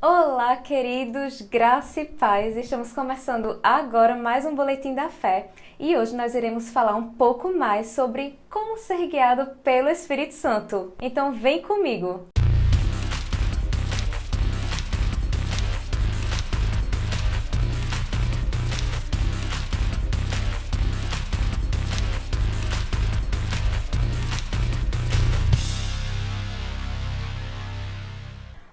Olá, queridos, graça e paz. Estamos começando agora mais um Boletim da Fé e hoje nós iremos falar um pouco mais sobre como ser guiado pelo Espírito Santo. Então, vem comigo!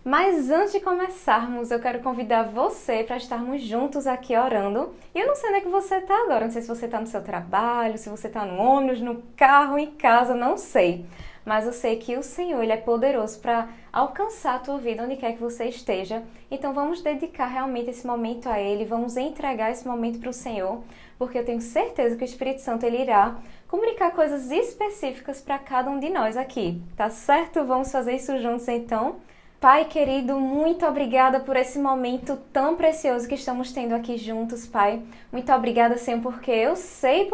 Mas antes de começarmos, eu quero convidar você para estarmos juntos aqui orando. E eu não sei onde é que você está agora, não sei se você está no seu trabalho, se você está no ônibus, no carro, em casa, não sei. Mas eu sei que o Senhor, Ele é poderoso para alcançar a tua vida onde quer que você esteja. Então vamos dedicar realmente esse momento a Ele, vamos entregar esse momento para o Senhor, porque eu tenho certeza que o Espírito Santo Ele irá comunicar coisas específicas para cada um de nós aqui, tá certo? Vamos fazer isso juntos então? Pai querido, muito obrigada por esse momento tão precioso que estamos tendo aqui juntos, Pai. Muito obrigada, Senhor, porque eu sei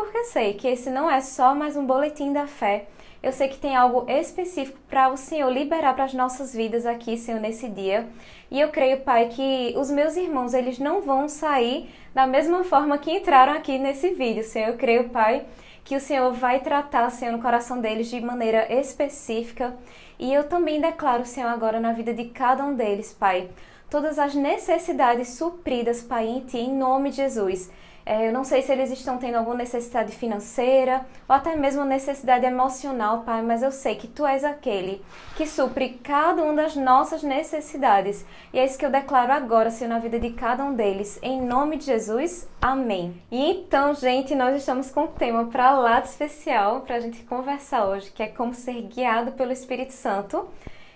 que esse não é só mais um boletim da fé. Eu sei que tem algo específico para o Senhor liberar para as nossas vidas aqui, Senhor, nesse dia. E eu creio, Pai, que os meus irmãos, eles não vão sair da mesma forma que entraram aqui nesse vídeo, Senhor. Eu creio, Pai, que o Senhor vai tratar, Senhor, no coração deles de maneira específica. E eu também declaro, Senhor, agora na vida de cada um deles, Pai, todas as necessidades supridas, Pai, em Ti, em nome de Jesus. Eu não sei se eles estão tendo alguma necessidade financeira ou até mesmo necessidade emocional, Pai, mas eu sei que Tu és aquele que supre cada uma das nossas necessidades. E é isso que eu declaro agora, Senhor, na vida de cada um deles. Em nome de Jesus, amém. E então, gente, nós estamos com um tema para lá de especial para a gente conversar hoje, que é como ser guiado pelo Espírito Santo.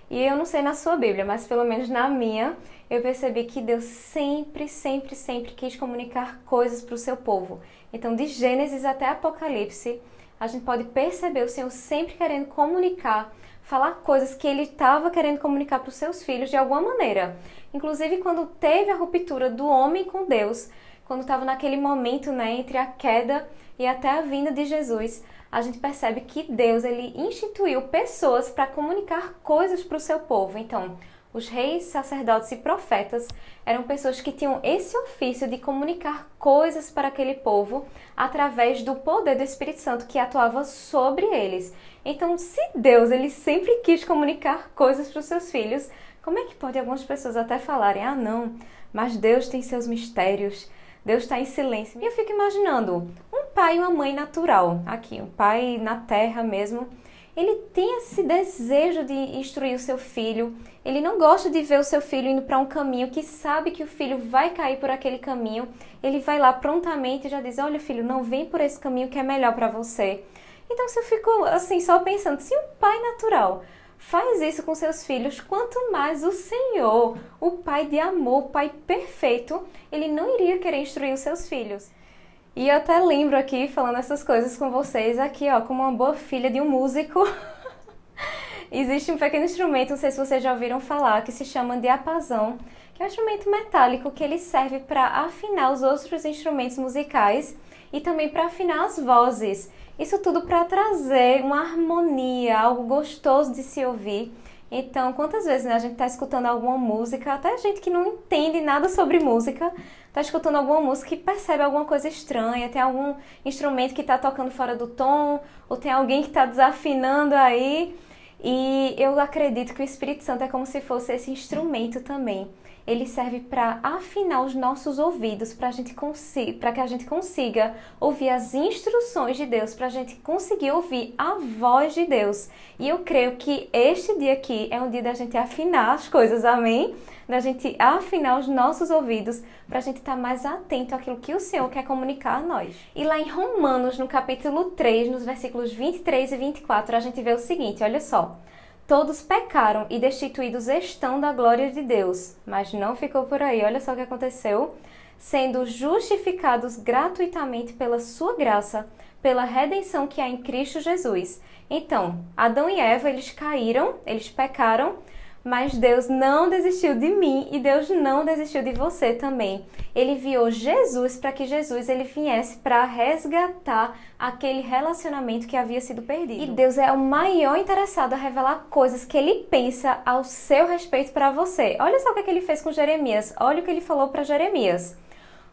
E eu não sei na sua Bíblia, mas pelo menos na minha, eu percebi que Deus sempre quis comunicar coisas para o seu povo. Então, de Gênesis até Apocalipse, a gente pode perceber o Senhor sempre querendo comunicar, falar coisas que Ele estava querendo comunicar para os seus filhos de alguma maneira. Inclusive, quando teve a ruptura do homem com Deus, quando estava naquele momento, entre a queda e até a vinda de Jesus, a gente percebe que Deus ele instituiu pessoas para comunicar coisas para o seu povo. Então, os reis, sacerdotes e profetas eram pessoas que tinham esse ofício de comunicar coisas para aquele povo através do poder do Espírito Santo que atuava sobre eles. Então, se Deus ele sempre quis comunicar coisas para os seus filhos, como é que pode algumas pessoas até falarem, não, mas Deus tem seus mistérios, Deus está em silêncio. E eu fico imaginando, um pai e uma mãe natural, aqui, um pai na terra mesmo, ele tem esse desejo de instruir o seu filho, ele não gosta de ver o seu filho indo para um caminho que sabe que o filho vai cair por aquele caminho, ele vai lá prontamente e já diz, olha filho, não vem por esse caminho que é melhor para você. Então se eu fico assim só pensando, se um pai natural faz isso com seus filhos, quanto mais o Senhor, o Pai de amor, o Pai perfeito, Ele não iria querer instruir os seus filhos. E eu até lembro aqui, falando essas coisas com vocês, aqui como uma boa filha de um músico, existe um pequeno instrumento, não sei se vocês já ouviram falar, que se chama diapasão, que é um instrumento metálico que ele serve para afinar os outros instrumentos musicais e também para afinar as vozes. Isso tudo para trazer uma harmonia, algo gostoso de se ouvir. Então, quantas vezes a gente está escutando alguma música, até gente que não entende nada sobre música, está escutando alguma música e percebe alguma coisa estranha, tem algum instrumento que está tocando fora do tom, ou tem alguém que está desafinando aí. E eu acredito que o Espírito Santo é como se fosse esse instrumento também. Ele serve para afinar os nossos ouvidos, para que a gente consiga ouvir as instruções de Deus, para a gente conseguir ouvir a voz de Deus. E eu creio que este dia aqui é um dia da gente afinar as coisas, amém? Da gente afinar os nossos ouvidos, para a gente estar mais atento àquilo que o Senhor quer comunicar a nós. E lá em Romanos, no capítulo 3, nos versículos 23 e 24, a gente vê o seguinte, olha só. Todos pecaram e destituídos estão da glória de Deus. Mas não ficou por aí, olha só o que aconteceu. Sendo justificados gratuitamente pela sua graça, pela redenção que há em Cristo Jesus. Então, Adão e Eva, eles caíram, eles pecaram, Mas Deus não desistiu de mim e Deus não desistiu de você também. Ele enviou Jesus para que Jesus ele viesse para resgatar aquele relacionamento que havia sido perdido. E Deus é o maior interessado a revelar coisas que ele pensa ao seu respeito para você. Olha só o que ele fez com Jeremias. Olha o que ele falou para Jeremias.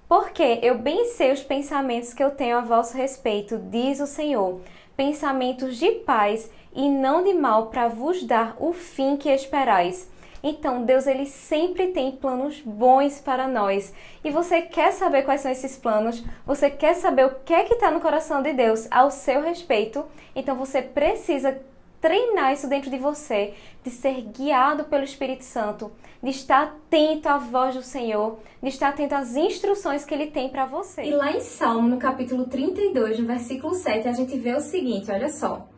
Porque eu bem sei os pensamentos que eu tenho a vosso respeito, diz o Senhor, pensamentos de paz e não de mal, para vos dar o fim que esperais. Então, Deus ele sempre tem planos bons para nós. E você quer saber quais são esses planos? Você quer saber o que é que está no coração de Deus ao seu respeito? Então, você precisa treinar isso dentro de você, de ser guiado pelo Espírito Santo, de estar atento à voz do Senhor, de estar atento às instruções que Ele tem para você. E lá em Salmo, no capítulo 32, no versículo 7, a gente vê o seguinte, olha só.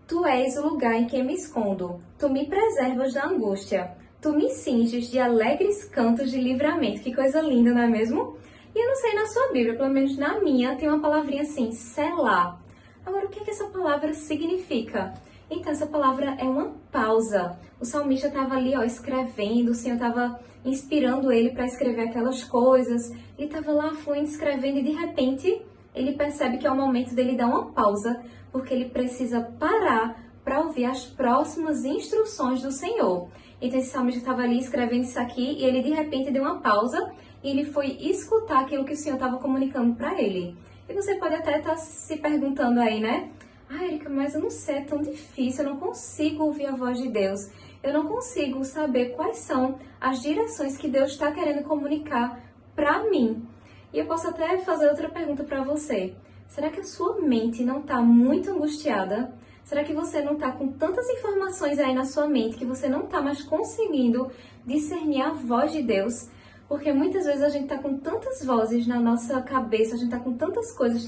Tu és o lugar em que me escondo, tu me preservas da angústia, tu me cinges de alegres cantos de livramento. Que coisa linda, não é mesmo? E eu não sei na sua Bíblia, pelo menos na minha, tem uma palavrinha assim, Selá. Agora, o que é que essa palavra significa? Então, essa palavra é uma pausa. O salmista estava ali, escrevendo, o Senhor estava inspirando ele para escrever aquelas coisas. Ele estava lá fluindo, escrevendo, e de repente ele percebe que é o momento dele dar uma pausa, porque ele precisa parar para ouvir as próximas instruções do Senhor. Então, esse salmista estava ali escrevendo isso aqui, e ele de repente deu uma pausa, e ele foi escutar aquilo que o Senhor estava comunicando para ele. E você pode até estar se perguntando aí, né? Erika, mas eu não sei, é tão difícil, eu não consigo ouvir a voz de Deus. Eu não consigo saber quais são as direções que Deus está querendo comunicar para mim. E eu posso até fazer outra pergunta para você. Será que a sua mente não está muito angustiada? Será que você não está com tantas informações aí na sua mente que você não está mais conseguindo discernir a voz de Deus? Porque muitas vezes a gente tá com tantas vozes na nossa cabeça, a gente tá com tantas coisas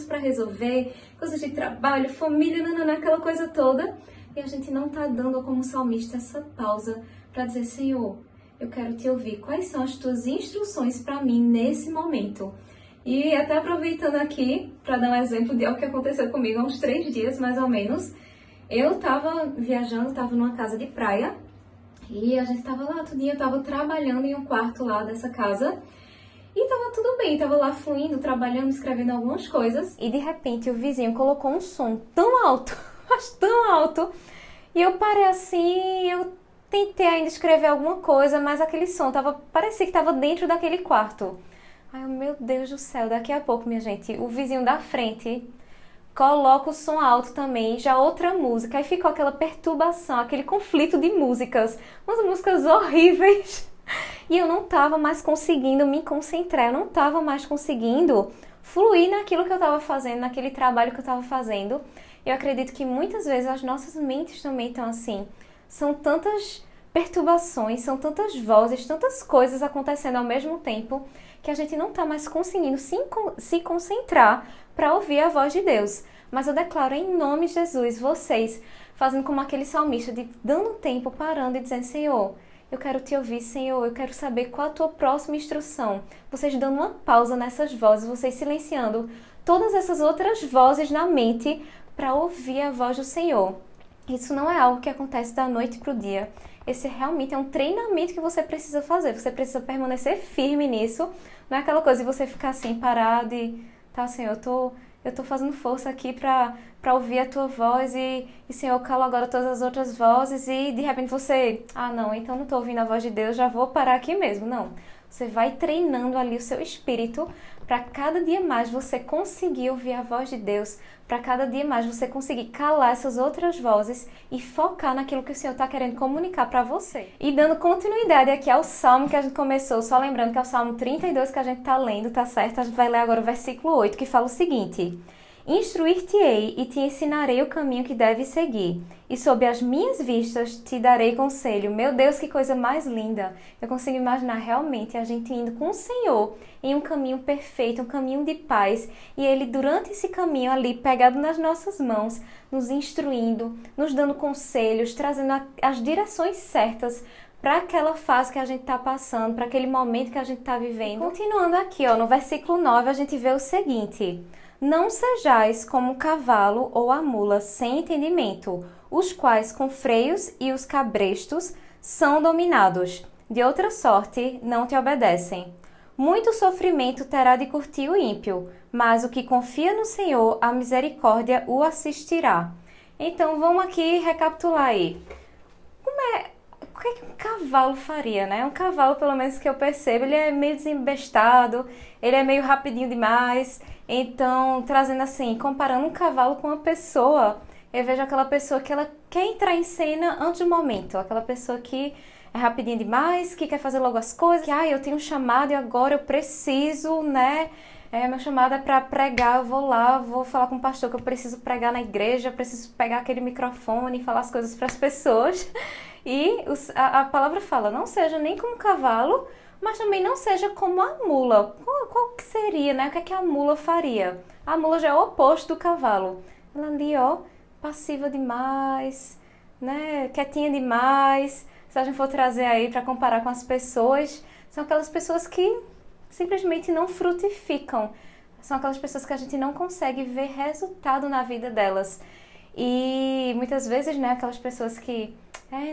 para resolver, coisas de trabalho, família, aquela coisa toda, e a gente não tá dando como salmista essa pausa para dizer, Senhor, eu quero te ouvir, quais são as tuas instruções para mim nesse momento? E até aproveitando aqui, para dar um exemplo de algo que aconteceu comigo há uns 3 dias, mais ou menos, eu tava viajando, tava numa casa de praia, e a gente tava lá outro dia, eu tava trabalhando em um quarto lá dessa casa. E tava tudo bem, tava lá fluindo, trabalhando, escrevendo algumas coisas. E de repente o vizinho colocou um som tão alto, mas tão alto. E eu parei assim, eu tentei ainda escrever alguma coisa, mas aquele som parecia que tava dentro daquele quarto. Ai, meu Deus do céu, daqui a pouco, minha gente, o vizinho da frente coloca o som alto também, já outra música, aí ficou aquela perturbação, aquele conflito de músicas, umas músicas horríveis, e eu não tava mais conseguindo me concentrar, eu não tava mais conseguindo fluir naquilo que eu tava fazendo, naquele trabalho que eu tava fazendo. Eu acredito que muitas vezes as nossas mentes também estão assim, são tantas perturbações, são tantas vozes, tantas coisas acontecendo ao mesmo tempo, que a gente não está mais conseguindo se concentrar para ouvir a voz de Deus. Mas eu declaro em nome de Jesus, vocês fazendo como aquele salmista, dando tempo, parando e dizendo, Senhor, eu quero te ouvir, Senhor, eu quero saber qual a tua próxima instrução. Vocês dando uma pausa nessas vozes, vocês silenciando todas essas outras vozes na mente para ouvir a voz do Senhor. Isso não é algo que acontece da noite para o dia. Esse realmente é um treinamento que você precisa fazer. Você precisa permanecer firme nisso. Não é aquela coisa de você ficar assim parado e... Tá, Senhor, eu tô fazendo força aqui para ouvir a tua voz e Senhor, eu calo agora todas as outras vozes e de repente você... não, então não tô ouvindo a voz de Deus, já vou parar aqui mesmo. Não. Você vai treinando ali o seu espírito para cada dia mais você conseguir ouvir a voz de Deus, para cada dia mais você conseguir calar essas outras vozes e focar naquilo que o Senhor está querendo comunicar para você. E dando continuidade aqui ao Salmo que a gente começou, só lembrando que é o Salmo 32 que a gente está lendo, tá certo? A gente vai ler agora o versículo 8, que fala o seguinte: Instruir-te-ei e te ensinarei o caminho que deves seguir, e sob as minhas vistas te darei conselho. Meu Deus, que coisa mais linda! Eu consigo imaginar realmente a gente indo com o Senhor em um caminho perfeito, um caminho de paz, e Ele durante esse caminho ali, pegado nas nossas mãos, nos instruindo, nos dando conselhos, trazendo as direções certas para aquela fase que a gente está passando, para aquele momento que a gente está vivendo. E continuando aqui, no versículo 9, a gente vê o seguinte: Não sejais como o cavalo ou a mula sem entendimento, os quais com freios e os cabrestos são dominados. De outra sorte, não te obedecem. Muito sofrimento terá de curtir o ímpio, mas o que confia no Senhor, a misericórdia o assistirá. Então, vamos aqui recapitular aí. O que é que um cavalo faria, né? Um cavalo, pelo menos que eu percebo, ele é meio desembestado, ele é meio rapidinho demais. Então, trazendo assim, comparando um cavalo com uma pessoa, eu vejo aquela pessoa que ela quer entrar em cena antes do momento. Aquela pessoa que é rapidinha demais, que quer fazer logo as coisas, que, eu tenho um chamado e agora eu preciso, né? Meu chamado é para pregar, eu vou lá, vou falar com o pastor que eu preciso pregar na igreja, eu preciso pegar aquele microfone e falar as coisas para as pessoas. E a palavra fala, não seja nem como um cavalo, mas também não seja como a mula. Qual que seria, né? O que é que a mula faria? A mula já é o oposto do cavalo. Ela ali, ó, passiva demais, né? Quietinha demais. Se a gente for trazer aí para comparar com as pessoas, são aquelas pessoas que simplesmente não frutificam. São aquelas pessoas que a gente não consegue ver resultado na vida delas. E muitas vezes, né, aquelas pessoas que,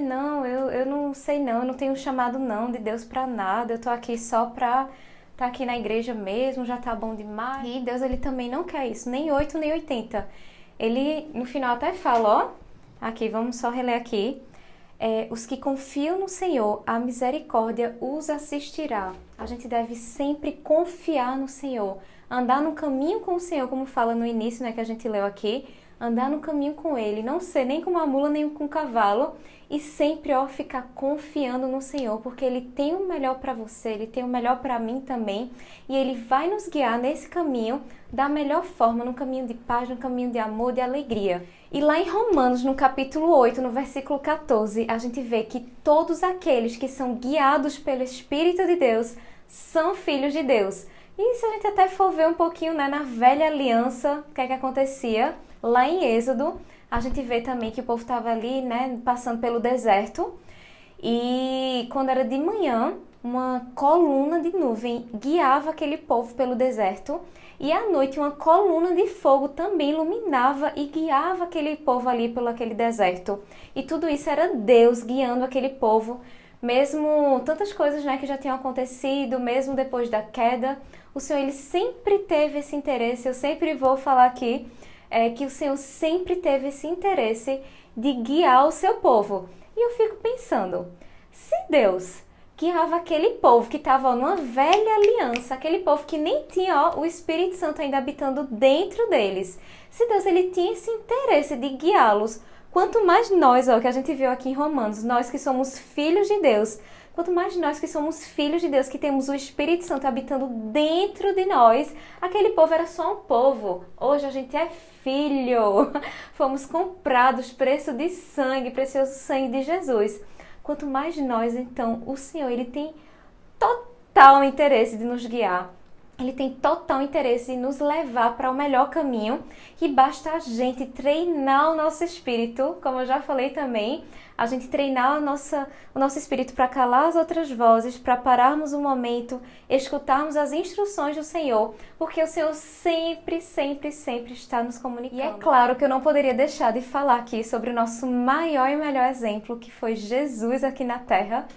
não, eu não sei não, eu não tenho chamado não de Deus pra nada, eu tô aqui só pra tá aqui na igreja mesmo, já tá bom demais. E Deus, ele também não quer isso, nem 8 nem 80. Ele, no final, até fala, ó, aqui, vamos só reler aqui. Os que confiam no Senhor, a misericórdia os assistirá. A gente deve sempre confiar no Senhor, andar no caminho com o Senhor, como fala no início, né, que a gente leu aqui, andar no caminho com Ele, não ser nem com uma mula, nem com um cavalo, e sempre, ó, ficar confiando no Senhor, porque Ele tem o melhor para você, Ele tem o melhor para mim também, e Ele vai nos guiar nesse caminho da melhor forma, no caminho de paz, no caminho de amor, de alegria. E lá em Romanos, no capítulo 8, no versículo 14, a gente vê que todos aqueles que são guiados pelo Espírito de Deus são filhos de Deus. E se a gente até for ver um pouquinho, né, na velha aliança, o que é que acontecia? Lá em Êxodo, a gente vê também que o povo estava ali, né, passando pelo deserto. E quando era de manhã, uma coluna de nuvem guiava aquele povo pelo deserto. E à noite, uma coluna de fogo também iluminava e guiava aquele povo ali pelo aquele deserto. E tudo isso era Deus guiando aquele povo. Mesmo tantas coisas, né, que já tinham acontecido, mesmo depois da queda, o Senhor, ele sempre teve esse interesse. Eu sempre vou falar aqui que o Senhor sempre teve esse interesse de guiar o seu povo. E eu fico pensando, se Deus guiava aquele povo que estava numa velha aliança, aquele povo que nem tinha o Espírito Santo ainda habitando dentro deles, se Deus, ele tinha esse interesse de guiá-los, quanto mais nós, que a gente viu aqui em Romanos, nós que somos filhos de Deus, quanto mais nós que somos filhos de Deus, que temos o Espírito Santo habitando dentro de nós, aquele povo era só um povo. Hoje a gente é filho. Fomos comprados, preço de sangue, precioso sangue de Jesus. Quanto mais nós, então, o Senhor, ele tem total interesse de nos guiar. Ele tem total interesse em nos levar para o melhor caminho e basta a gente treinar o nosso espírito, como eu já falei também, a gente treinar o nosso espírito para calar as outras vozes, para pararmos um momento, escutarmos as instruções do Senhor, porque o Senhor sempre, sempre, sempre está nos comunicando. E é claro que eu não poderia deixar de falar aqui sobre o nosso maior e melhor exemplo, que foi Jesus aqui na Terra.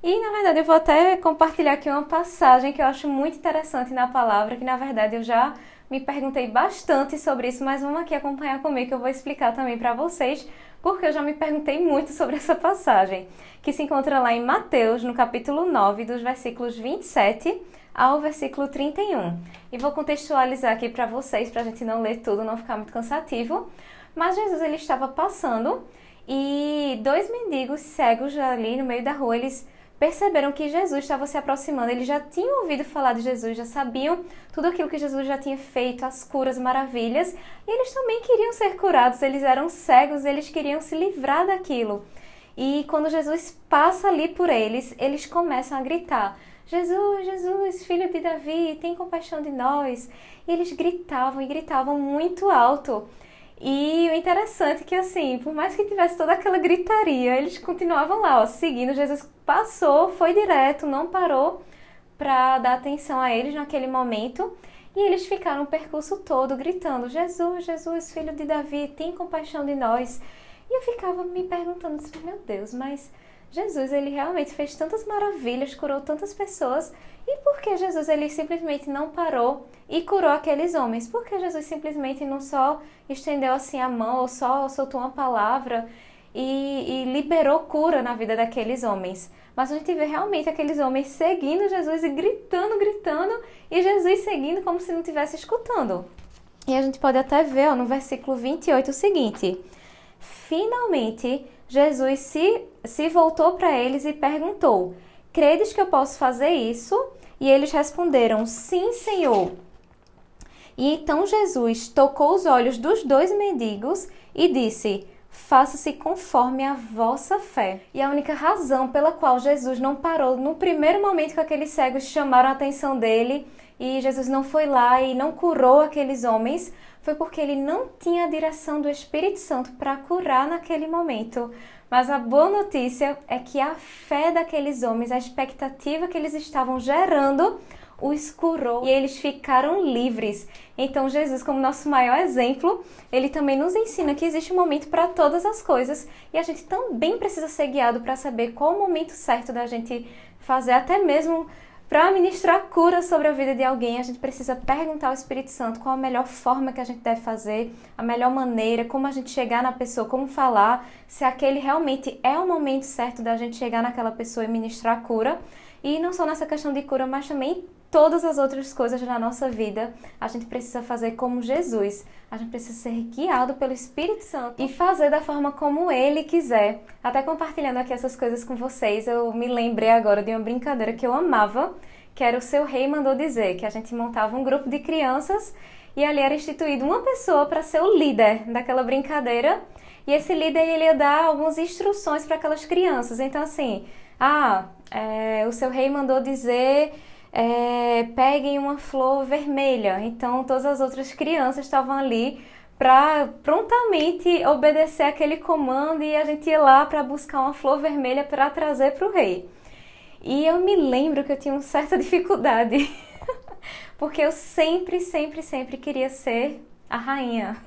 E, na verdade, eu vou até compartilhar aqui uma passagem que eu acho muito interessante na palavra, que, na verdade, eu já me perguntei bastante sobre isso, mas vamos aqui acompanhar comigo que eu vou explicar também para vocês, porque eu já me perguntei muito sobre essa passagem, que se encontra lá em Mateus, no capítulo 9, dos versículos 27 ao versículo 31. E vou contextualizar aqui para vocês, para a gente não ler tudo, não ficar muito cansativo. Mas Jesus, ele estava passando e dois mendigos cegos ali no meio da rua, eles perceberam que Jesus estava se aproximando, eles já tinham ouvido falar de Jesus, já sabiam tudo aquilo que Jesus já tinha feito, as curas, maravilhas, e eles também queriam ser curados, eles eram cegos, eles queriam se livrar daquilo. E quando Jesus passa ali por eles, eles começam a gritar, Jesus, Jesus, filho de Davi, tem compaixão de nós. E eles gritavam e gritavam muito alto. E o interessante é que, assim, por mais que tivesse toda aquela gritaria, eles continuavam lá, seguindo. Jesus passou, foi direto, não parou para dar atenção a eles naquele momento. E eles ficaram o percurso todo gritando, Jesus, Jesus, filho de Davi, tem compaixão de nós. E eu ficava me perguntando assim, meu Deus, mas Jesus, ele realmente fez tantas maravilhas, curou tantas pessoas, e por que Jesus, ele simplesmente não parou e curou aqueles homens? Por que Jesus simplesmente não só estendeu assim a mão, ou só soltou uma palavra e liberou cura na vida daqueles homens? Mas a gente vê realmente aqueles homens seguindo Jesus e gritando, gritando, e Jesus seguindo como se não estivesse escutando. E a gente pode até ver, no versículo 28 o seguinte: finalmente, Jesus se voltou para eles e perguntou: credes que eu posso fazer isso? E eles responderam: sim, Senhor. E então Jesus tocou os olhos dos dois mendigos e disse: faça-se conforme a vossa fé. E a única razão pela qual Jesus não parou no primeiro momento que aqueles cegos chamaram a atenção dele e Jesus não foi lá e não curou aqueles homens, foi porque ele não tinha a direção do Espírito Santo para curar naquele momento. Mas a boa notícia é que a fé daqueles homens, a expectativa que eles estavam gerando, os curou e eles ficaram livres. Então Jesus, como nosso maior exemplo, ele também nos ensina que existe um momento para todas as coisas e a gente também precisa ser guiado para saber qual o momento certo da gente fazer, até mesmo para ministrar cura sobre a vida de alguém. A gente precisa perguntar ao Espírito Santo qual a melhor forma que a gente deve fazer, a melhor maneira, como a gente chegar na pessoa, como falar, se aquele realmente é o momento certo da gente chegar naquela pessoa e ministrar cura. E não só nessa questão de cura, mas também todas as outras coisas na nossa vida, a gente precisa fazer como Jesus. A gente precisa ser guiado pelo Espírito Santo e fazer da forma como Ele quiser. Até compartilhando aqui essas coisas com vocês, eu me lembrei agora de uma brincadeira que eu amava, que era o Seu Rei Mandou Dizer, que a gente montava um grupo de crianças e ali era instituído uma pessoa para ser o líder daquela brincadeira. E esse líder, ele ia dar algumas instruções para aquelas crianças. Então assim, o Seu Rei mandou dizer: peguem uma flor vermelha. Então todas as outras crianças estavam ali para prontamente obedecer aquele comando e a gente ia lá para buscar uma flor vermelha para trazer para o rei. E eu me lembro que eu tinha uma certa dificuldade, porque eu sempre queria ser a rainha.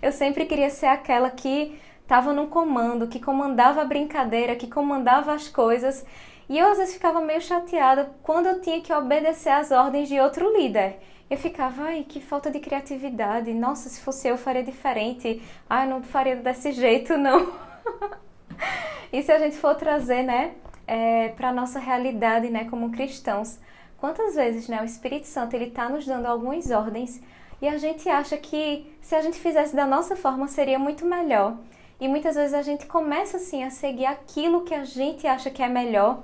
Eu sempre queria ser aquela que estava no comando, que comandava a brincadeira, que comandava as coisas. E eu às vezes ficava meio chateada quando eu tinha que obedecer às ordens de outro líder. Eu ficava, ai, que falta de criatividade. Nossa, se fosse eu faria diferente. Ai, não faria desse jeito, não. E se a gente for trazer, para a nossa realidade, como cristãos, quantas vezes, o Espírito Santo, ele está nos dando algumas ordens e a gente acha que se a gente fizesse da nossa forma seria muito melhor. E muitas vezes a gente começa assim a seguir aquilo que a gente acha que é melhor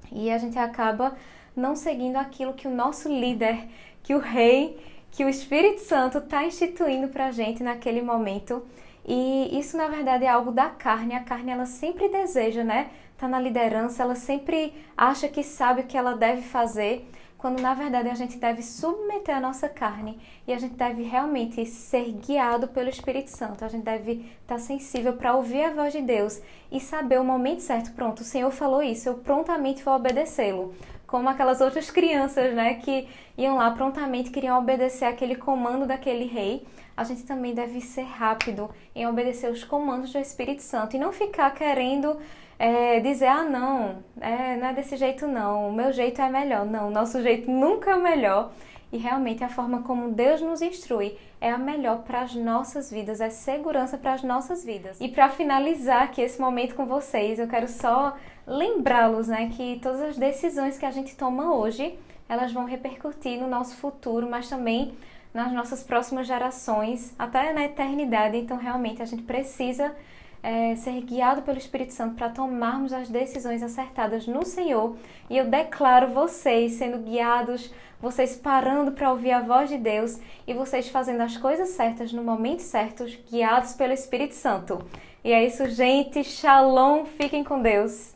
e a gente acaba não seguindo aquilo que o nosso líder, que o rei, que o Espírito Santo está instituindo para a gente naquele momento. E isso, na verdade, é algo da carne. A carne, ela sempre deseja, tá na liderança, ela sempre acha que sabe o que ela deve fazer, quando na verdade a gente deve submeter a nossa carne e a gente deve realmente ser guiado pelo Espírito Santo. A gente deve estar sensível para ouvir a voz de Deus e saber o momento certo. Pronto, o Senhor falou isso, eu prontamente vou obedecê-lo. Como aquelas outras crianças, que iam lá prontamente, queriam obedecer aquele comando daquele rei. A gente também deve ser rápido em obedecer os comandos do Espírito Santo e não ficar querendo dizer, não é desse jeito não, o meu jeito é melhor. Não, o nosso jeito nunca é o melhor. E realmente a forma como Deus nos instrui é a melhor para as nossas vidas, é segurança para as nossas vidas. E para finalizar aqui esse momento com vocês, eu quero só lembrá-los, que todas as decisões que a gente toma hoje, elas vão repercutir no nosso futuro, mas também nas nossas próximas gerações, até na eternidade. Então realmente a gente precisa ser guiado pelo Espírito Santo para tomarmos as decisões acertadas no Senhor. E eu declaro vocês sendo guiados, vocês parando para ouvir a voz de Deus e vocês fazendo as coisas certas no momento certo, guiados pelo Espírito Santo. E é isso, gente. Shalom. Fiquem com Deus.